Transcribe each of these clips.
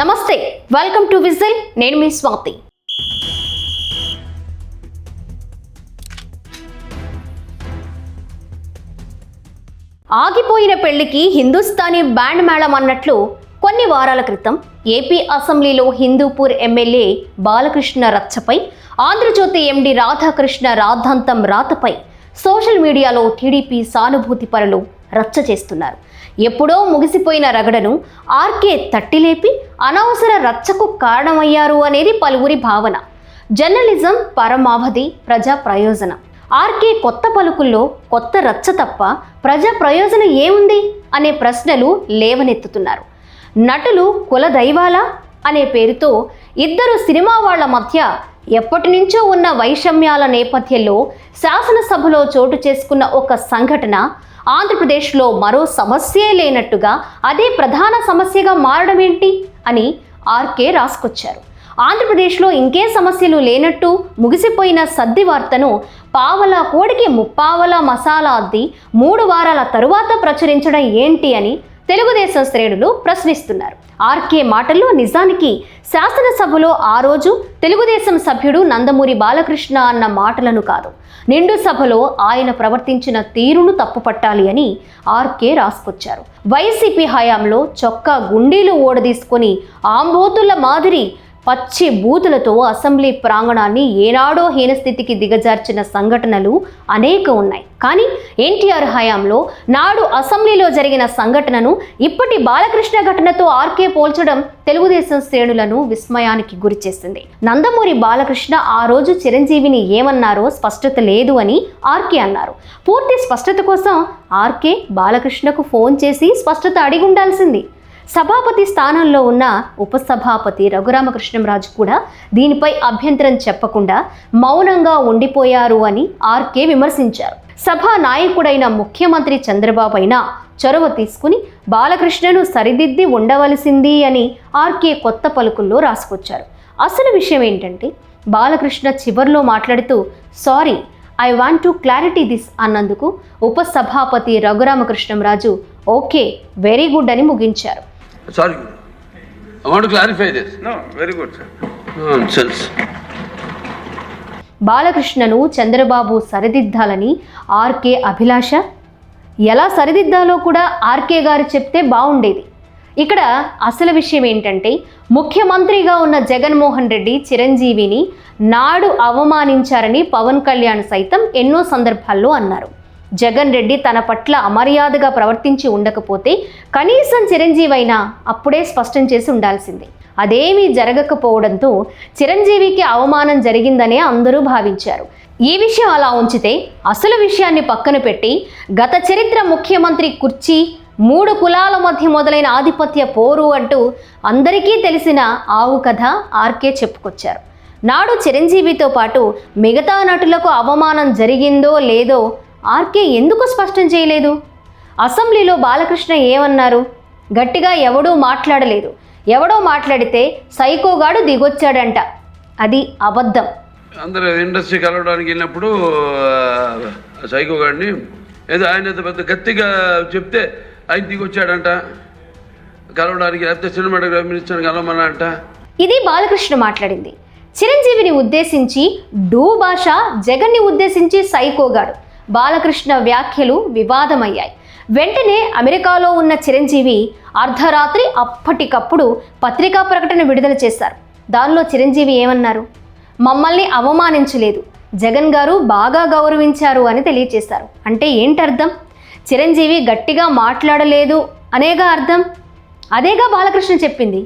నమస్తే, welcome to whistle. నేను మీ స్వాతి. ఆగిపోయిన పెళ్లికి హిందుస్థానీ బ్యాండ్ మేళం అన్నట్లు కొన్ని వారాల క్రితం ఏపీ అసెంబ్లీలో హిందూపూర్ ఎమ్మెల్యే బాలకృష్ణ రచ్చపై ఆంధ్రజ్యోతి ఎండి రాధాకృష్ణ రాద్ధాంతం రాతపై సోషల్ మీడియాలో టీడీపీ సానుభూతి పరులు రచ్చ చేస్తున్నారు. ఎప్పుడో ముగిసిపోయిన రగడను ఆర్కే తట్టిలేపి అనవసర రచ్చకు కారణమయ్యారు అనేది పలువురి భావన. జర్నలిజం పరమావధి, ప్రజా ప్రయోజనం. ఆర్కే కొత్త పలుకుల్లో కొత్త రచ్చ తప్ప ప్రజా ప్రయోజనం ఏముంది అనే ప్రశ్నలు లేవనెత్తుతున్నారు. నటులు కుల దైవాలా అనే పేరుతో ఇద్దరు సినిమా వాళ్ల మధ్య ఎప్పటి నుంచో ఉన్న వైషమ్యాల నేపథ్యంలో శాసనసభలో చోటు చేసుకున్న ఒక సంఘటన ఆంధ్రప్రదేశ్లో మరో సమస్యే లేనట్టుగా అదే ప్రధాన సమస్యగా మారడం ఏంటి అని ఆర్కే రాసుకొచ్చారు. ఆంధ్రప్రదేశ్లో ఇంకే సమస్యలు లేనట్టు ముగిసిపోయిన సద్ది వార్తను పావలా కోడికి ముప్పావలా మసాలా అద్ది 3 వారాల తరువాత ప్రచురించడం ఏంటి అని తెలుగుదేశం శ్రేణులు ప్రశ్నిస్తున్నారు. ఆర్కే మాటల్లో నిజానికి శాసనసభలో ఆ రోజు తెలుగుదేశం సభ్యుడు నందమూరి బాలకృష్ణ అన్న మాటలను కాదు, నిండు సభలో ఆయన ప్రవర్తించిన తీరును తప్పుపట్టాలి అని ఆర్కే రాసుకొచ్చారు. వైసీపీ హయాంలో చొక్కా గుండీలు ఓడదీసుకొని ఆంబోతుల మాదిరి పచ్చి బూతులతో అసెంబ్లీ ప్రాంగణాన్ని ఏనాడో హీనస్థితికి దిగజార్చిన సంఘటనలు అనేక ఉన్నాయి. కానీ ఎన్టీఆర్ హయాంలో నాడు అసెంబ్లీలో జరిగిన సంఘటనను ఇప్పటి బాలకృష్ణ ఘటనతో ఆర్కే పోల్చడం తెలుగుదేశం శ్రేణులను విస్మయానికి గురిచేసింది. నందమూరి బాలకృష్ణ ఆ రోజు చిరంజీవిని ఏమన్నారో స్పష్టత లేదు అని ఆర్కే అన్నారు. పూర్తి స్పష్టత కోసం ఆర్కే బాలకృష్ణకు ఫోన్ చేసి స్పష్టత అడిగి ఉండాల్సింది. సభాపతి స్థానంలో ఉన్న ఉపసభాపతి రఘురామకృష్ణంరాజు కూడా దీనిపై అభ్యంతరం చెప్పకుండా మౌనంగా ఉండిపోయారు అని ఆర్కే విమర్శించారు. సభా నాయకుడైన ముఖ్యమంత్రి చంద్రబాబు అయినా చొరవ తీసుకుని బాలకృష్ణను సరిదిద్ది ఉండవలసింది అని ఆర్కే కొత్త పలుకుల్లో రాసుకొచ్చారు. అసలు విషయం ఏంటంటే, బాలకృష్ణ చివర్లో మాట్లాడుతూ sorry, I want to clarity this అన్నందుకు ఉపసభాపతి రఘురామకృష్ణంరాజు ఓకే, వెరీ గుడ్ అని ముగించారు. Sorry, I want to clarify this. No, very good, sir. Nonsense. బాలకృష్ణను చంద్రబాబు సరిదిద్దాలని ఆర్కే అభిలాష. ఎలా సరిదిద్దాలో కూడా ఆర్కే గారు చెప్తే బాగుండేది. ఇక్కడ అసలు విషయం ఏంటంటే, ముఖ్యమంత్రిగా ఉన్న జగన్మోహన్ రెడ్డి చిరంజీవిని నాడు అవమానించారని పవన్ కళ్యాణ్ సైతం ఎన్నో సందర్భాల్లో అన్నారు. జగన్ రెడ్డి తన పట్ల అమర్యాదగా ప్రవర్తించి ఉండకపోతే కనీసం చిరంజీవి అయినా అప్పుడే స్పష్టం చేసి ఉండాల్సింది. అదేమీ జరగకపోవడంతో చిరంజీవికి అవమానం జరిగిందనే అందరూ భావించారు. ఈ విషయం అలా ఉంచితే అసలు విషయాన్ని పక్కన పెట్టి గత చరిత్ర ముఖ్యమంత్రి కుర్చీ, 3 కులాల మధ్య మొదలైన ఆధిపత్య పోరు అంటూ అందరికీ తెలిసిన ఆవు కథ ఆర్కే చెప్పుకొచ్చారు. నాడు చిరంజీవితో పాటు మిగతా నటులకు అవమానం జరిగిందో లేదో ఆర్కే ఎందుకు స్పష్టం చేయలేదు? అసెంబ్లీలో బాలకృష్ణ ఏమన్నారు? గట్టిగా ఎవడూ మాట్లాడలేదు. ఎవడో మాట్లాడితే సైకోగాడు దిగొచ్చాడంట. అది అబద్ధం. అందరూ ఇండస్ట్రీ కలవడానికి వెళ్ళినప్పుడు సైకోగాడిని ఏదో ఆయన పెద్ద గట్టిగా చెప్తే ఆయన దిగొచ్చాడంట కలవడానికి, లేకపోతే సినిమాటోగ్రఫీ మినిస్టర్ కలవమన్నా అంట. ఇది బాలకృష్ణ మాట్లాడింది. చిరంజీవిని ఉద్దేశించి డూ భాష, జగన్ని ఉద్దేశించి సైకోగాడు. బాలకృష్ణ వ్యాఖ్యలు వివాదమయ్యాయి. వెంటనే అమెరికాలో ఉన్న చిరంజీవి అర్ధరాత్రి అప్పటికప్పుడు పత్రికా ప్రకటన విడుదల చేశారు. దానిలో చిరంజీవి ఏమన్నారు? మమ్మల్ని అవమానించలేదు, జగన్ గారు బాగా గౌరవించారు అని తెలియజేశారు. అంటే ఏంటర్థం? చిరంజీవి గట్టిగా మాట్లాడలేదు అనేగా అర్థం. అదేగా బాలకృష్ణ చెప్పింది.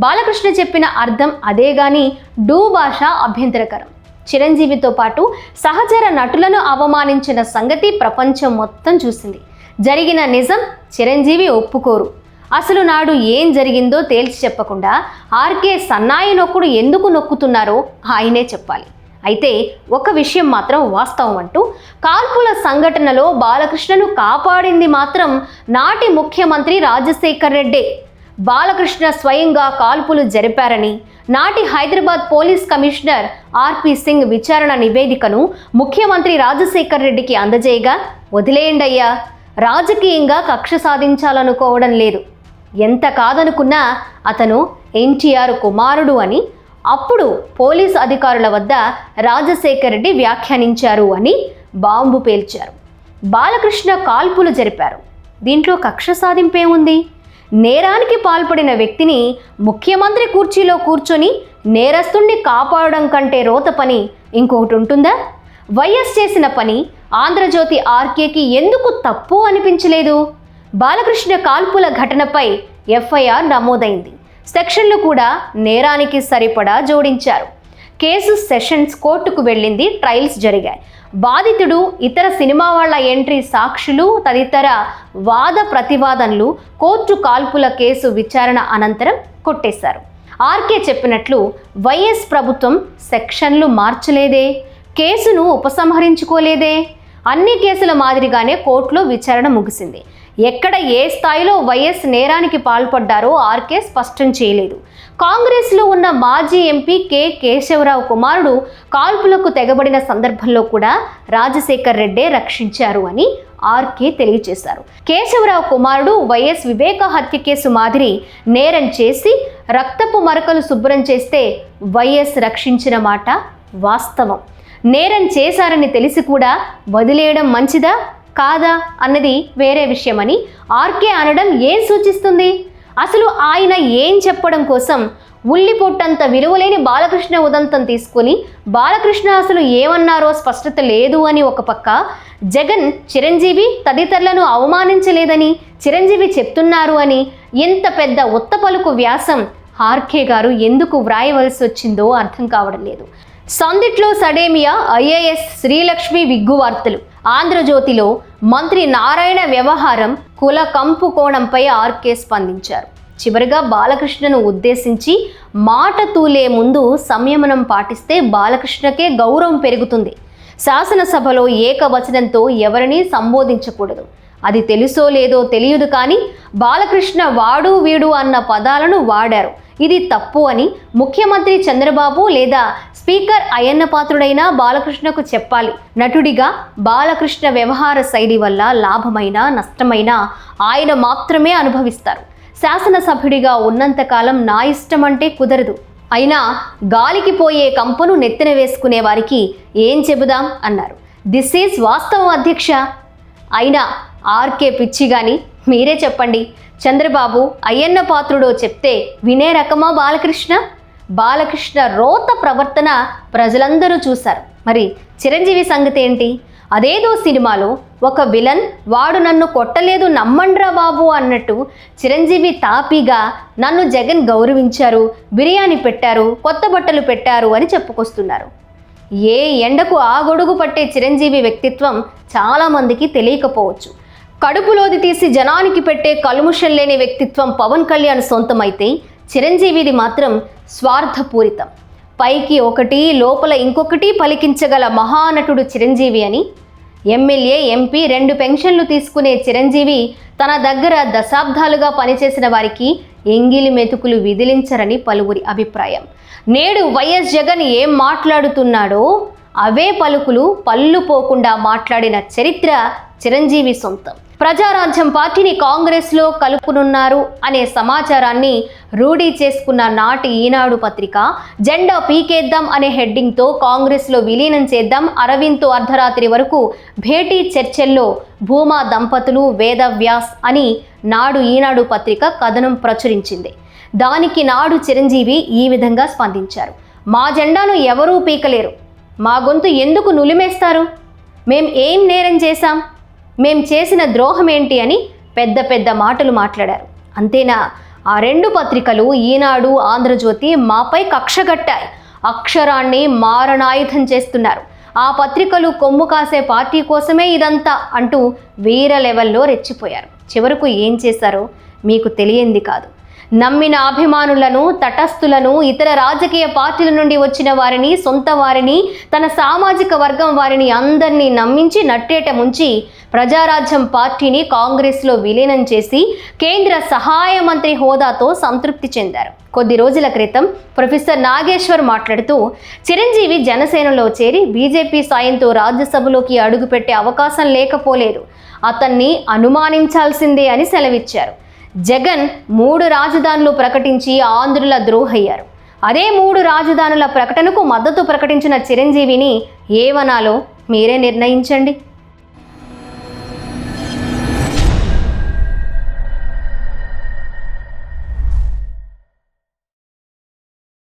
బాలకృష్ణ చెప్పిన అర్థం అదే గాని డూ భాష అభ్యంతరకరం. చిరంజీవితో పాటు సహచర నటులను అవమానించిన సంగతి ప్రపంచం మొత్తం చూసింది. జరిగిన నిజం చిరంజీవి ఒప్పుకోరు. అసలు నాడు ఏం జరిగిందో తేల్చి చెప్పకుండా ఆర్కే సన్నాయి నొక్కుడు ఎందుకు నొక్కుతున్నారో ఆయనే చెప్పాలి. అయితే ఒక విషయం మాత్రం వాస్తవం అంటూ, కాల్పుల సంఘటనలో బాలకృష్ణను కాపాడింది మాత్రం నాటి ముఖ్యమంత్రి రాజశేఖర్ రెడ్డే. బాలకృష్ణ స్వయంగా కాల్పులు జరిపారని నాటి హైదరాబాద్ పోలీస్ కమిషనర్ ఆర్పి సింగ్ విచారణ నివేదికను ముఖ్యమంత్రి రాజశేఖర్ రెడ్డికి అందజేయగా, వదిలేయండయ్యా, రాజకీయంగా కక్ష సాధించాలనుకోవడం లేదు, ఎంత కాదనుకున్నా అతను ఎన్టీఆర్ కుమారుడు అని అప్పుడు పోలీసు అధికారుల వద్ద రాజశేఖర్ రెడ్డి వ్యాఖ్యానించారు అని బాంబు పేల్చారు. బాలకృష్ణ కాల్పులు జరిపారు. దీంట్లో కక్ష సాధింపే ఉంది? నేరానికి పాల్పడిన వ్యక్తిని ముఖ్యమంత్రి కుర్చీలో కూర్చొని నేరస్తుణ్ణి కాపాడడం కంటే రోత పని ఇంకొకటి ఉంటుందా? వైఎస్ చేసిన పని ఆంధ్రజ్యోతి ఆర్కేకి ఎందుకు తప్పు అనిపించలేదు? బాలకృష్ణ కాల్పుల ఘటనపై ఎఫ్ఐఆర్ నమోదైంది. సెక్షన్లు కూడా నేరానికి సరిపడా జోడించారు. కేసు సెషన్స్ కోర్టుకు వెళ్ళింది. ట్రయల్స్ జరిగాయి. బాధితుడు, ఇతర సినిమా వాళ్ళ ఎంట్రీ, సాక్షులు తదితర వాద ప్రతివాదనలు కోర్టు కాల్పుల కేసు విచారణ అనంతరం కొట్టేశారు. ఆర్కే చెప్పినట్లు వైఎస్ ప్రభుత్వం సెక్షన్లు మార్చలేదే, కేసును ఉపసంహరించుకోలేదే. అన్ని కేసుల మాదిరిగానే కోర్టులో విచారణ ముగిసింది. ఎక్కడ ఏ స్థాయిలో వైఎస్ నేరానికి పాల్పడ్డారో ఆర్కే స్పష్టం చేయలేదు. కాంగ్రెస్లో ఉన్న మాజీ ఎంపీ కె కేశవరావు కుమారుడు కాల్పులకు తెగబడిన సందర్భంలో కూడా రాజశేఖర్ రెడ్డే రక్షించారు అని ఆర్కే తెలియజేశారు. కేశవరావు కుమారుడు వైఎస్ వివేక హత్య కేసు మాదిరి నేరం చేసి రక్తపు మరకలు శుభ్రం చేస్తే వైఎస్ రక్షించిన మాట వాస్తవం. నేరం చేశారని తెలిసి కూడా వదిలేయడం మంచిదా కాదా అన్నది వేరే విషయమని ఆర్కే అనడం ఏం సూచిస్తుంది? అసలు ఆయన ఏం చెప్పడం కోసం ఉల్లిపొట్టంత విలువలేని బాలకృష్ణ ఉదంతం తీసుకొని బాలకృష్ణ అసలు ఏమన్నారో స్పష్టత లేదు అని ఒక పక్క, జగన్ చిరంజీవి తదితరులను అవమానించలేదని చిరంజీవి చెప్తున్నారు అని ఇంత పెద్ద ఉత్త పలుకు వ్యాసం ఆర్కే గారు ఎందుకు వ్రాయవలసి వచ్చిందో అర్థం కావడం లేదు. సందిట్లో సడేమియా ఐఏఎస్ శ్రీలక్ష్మి విగ్గు వార్తలు. ఆంధ్రజ్యోతిలో మంత్రి నారాయణ వ్యవహారం కుల కంపు కోణంపై ఆర్కే స్పందించారు. చివరిగా బాలకృష్ణను ఉద్దేశించి మాట తూలే ముందు సంయమనం పాటిస్తే బాలకృష్ణకే గౌరవం పెరుగుతుంది. శాసనసభలో ఏకవచనంతో ఎవరిని సంబోధించకూడదు. అది తెలుసో లేదో తెలియదు కానీ బాలకృష్ణ వాడు వీడు అన్న పదాలను వాడారు. ఇది తప్పు అని ముఖ్యమంత్రి చంద్రబాబు లేదా స్పీకర్ అయ్యన్న పాత్రుడైనా బాలకృష్ణకు చెప్పాలి. నటుడిగా బాలకృష్ణ వ్యవహార శైలి వల్ల లాభమైనా నష్టమైనా ఆయన మాత్రమే అనుభవిస్తారు. శాసనసభ్యుడిగా ఉన్నంతకాలం నా ఇష్టం అంటే కుదరదు. అయినా గాలికి పోయే కంపను నెత్తిన వేసుకునే వారికి ఏం చెబుదాం అన్నారు. దిస్ ఈజ్ వాస్తవం అధ్యక్ష. అయినా ఆర్కే పిచ్చి గాని మీరే చెప్పండి. చంద్రబాబు అయ్యన్న పాత్రుడో చెప్తే వినే రకమా బాలకృష్ణ? బాలకృష్ణ రోత ప్రవర్తన ప్రజలందరూ చూశారు. మరి చిరంజీవి సంగతి ఏంటి? అదేదో సినిమాలో ఒక విలన్ వాడు నన్ను కొట్టలేదు నమ్మండ్రా బాబు అన్నట్టు చిరంజీవి తాపీగా నన్ను జగన్ గౌరవించారు, బిర్యానీ పెట్టారు, కొత్త బట్టలు పెట్టారు అని చెప్పుకొస్తున్నారు. ఏ ఎండకు ఆ గొడుగు పట్టే చిరంజీవి వ్యక్తిత్వం చాలామందికి తెలియకపోవచ్చు. కడుపులోది తీసి జనానికి పెట్టే కల్ముషం లేని వ్యక్తిత్వం పవన్ కళ్యాణ్ సొంతమైతే చిరంజీవిది మాత్రం స్వార్థపూరితం. పైకి ఒకటి లోపల ఇంకొకటి పలికించగల మహానటుడు చిరంజీవి అని ఎమ్మెల్యే ఎంపీ 2 పెన్షన్లు తీసుకునే చిరంజీవి తన దగ్గర దశాబ్దాలుగా పనిచేసిన వారికి ఎంగిలి మెతుకులు విదిలించరని పలువురి అభిప్రాయం. నేడు వైఎస్ జగన్ ఏం మాట్లాడుతున్నాడో అవే పలుకులు పళ్ళు పోకుండా మాట్లాడిన చరిత్ర చిరంజీవి సొంతం. ప్రజారాజ్యం పార్టీని కాంగ్రెస్లో కలుపునున్నారు అనే సమాచారాన్ని రూఢీ చేసుకున్న నాటి ఈనాడు పత్రిక జెండా పీకేద్దాం అనే హెడ్డింగ్తో కాంగ్రెస్లో విలీనం చేద్దాం, అరవింద్తో అర్ధరాత్రి వరకు భేటీ చర్చల్లో భూమా దంపతులు వేదవ్యాస్ అని నాడు ఈనాడు పత్రిక కథనం ప్రచురించింది. దానికి నాడు చిరంజీవి ఈ విధంగా స్పందించారు. మా జెండాను ఎవరూ పీకలేరు, మా గొంతు ఎందుకు నులిమేస్తారు? మేం ఏం నేరం చేశాం? మేం చేసిన ద్రోహం ఏంటి అని పెద్ద పెద్ద మాటలు మాట్లాడారు. అంతేనా? ఆ 2 పత్రికలు ఈనాడు, ఆంధ్రజ్యోతి మాపై కక్షగట్టాయి. అక్షరాన్ని మారణాయుధం చేస్తున్నారు. ఆ పత్రికలు కొమ్ము కాసే పార్టీ కోసమే ఇదంతా అంటూ వీర లెవెల్లో రెచ్చిపోయారు. చివరకు ఏం చేశారో మీకు తెలియంది కాదు. నమ్మిన అభిమానులను, తటస్థులను, ఇతర రాజకీయ పార్టీల నుండి వచ్చిన వారిని, సొంత వారిని, తన సామాజిక వర్గం వారిని అందరినీ నమ్మించి నట్టేట ముంచి ప్రజారాజ్యం పార్టీని కాంగ్రెస్లో విలీనం చేసి కేంద్ర సహాయ మంత్రి హోదాతో సంతృప్తి చెందారు. కొద్ది రోజుల క్రితం ప్రొఫెసర్ నాగేశ్వర్ మాట్లాడుతూ చిరంజీవి జనసేనలో చేరి బీజేపీ సాయంతో రాజ్యసభలోకి అడుగుపెట్టే అవకాశం లేకపోలేదు, అతన్ని అనుమానించాల్సిందే అని సెలవిచ్చారు. జగన్ 3 రాజధానులు ప్రకటించి ఆంధ్రుల ద్రోహయ్యారు. అదే 3 రాజధానుల ప్రకటనకు మద్దతు ప్రకటించిన చిరంజీవిని ఏమనాలో మీరే నిర్ణయించండి.